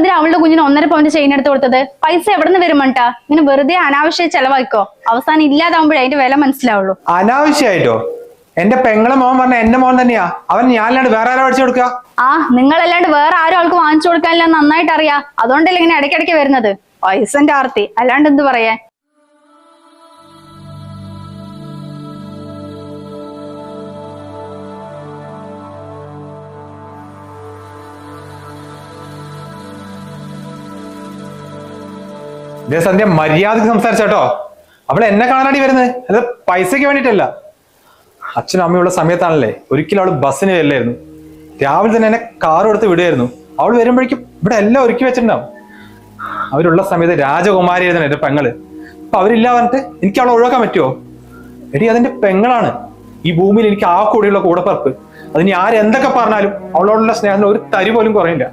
എന്തിനാ അവളുടെ കുഞ്ഞിന് 1.5 പവന്റെ ചെയിൻ എടുത്ത് കൊടുത്തത്? പൈസ എവിടെ നിന്ന് വരും മണ്ടാ? ഇങ്ങനെ വെറുതെ അനാവശ്യ ചെലവായിക്കോ, അവസാനം ഇല്ലാതാവുമ്പോഴേ അതിന്റെ വില മനസ്സിലാവുള്ളൂ. അനാവശ്യമായിട്ടോ? എന്റെ പെങ്ങളെ മോൻ പറഞ്ഞ എന്റെ മോൻ തന്നെയാ. അവൻ ഞാനല്ലാണ്ട് വേറെ ആരോ പഠിച്ചു കൊടുക്കുക? നിങ്ങളല്ലാണ്ട് വേറെ ആരും ആൾക്ക് വാങ്ങിച്ചു കൊടുക്കാനില്ല നന്നായിട്ട് അറിയാം. അതുകൊണ്ടല്ലേ ഇങ്ങനെ ഇടയ്ക്കിടയ്ക്ക് വരുന്നത്. പൈസന്റെ ആർത്തി, അല്ലാണ്ട് എന്ത് പറയാ. സന്ധ്യ മര്യാദക്ക് സംസാരിച്ചോട്ടോ. അവൾ എന്നെ കാണാനാടി വരുന്നത്, അത് പൈസക്ക് വേണ്ടിട്ടല്ല. അച്ഛനും അമ്മയുള്ള സമയത്താണല്ലേ ഒരിക്കലും അവള് ബസ്സിന് വരില്ലായിരുന്നു. രാവിലെ തന്നെ എന്നെ കാർ എടുത്ത് വിടുമായിരുന്നു. അവൾ വരുമ്പോഴേക്കും ഇവിടെ എല്ലാം ഒരുക്കി വെച്ചിട്ടുണ്ടാവും. അവരുള്ള സമയത്ത് രാജകുമാരി ആയിരുന്നു എന്റെ പെങ്ങള്. അപ്പൊ അവരില്ല പറഞ്ഞിട്ട് എനിക്ക് അവളെ ഒഴിവാക്കാൻ പറ്റുമോ? എടി അതെന്റെ പെങ്ങളാണ്. ഈ ഭൂമിയിൽ എനിക്ക് ആ കൂടെയുള്ള കൂടപ്പറപ്പ്. അതിന് ആരെന്തൊക്കെ പറഞ്ഞാലും അവളോടുള്ള സ്നേഹത്തിന് ഒരു തരി പോലും കുറയില്ല.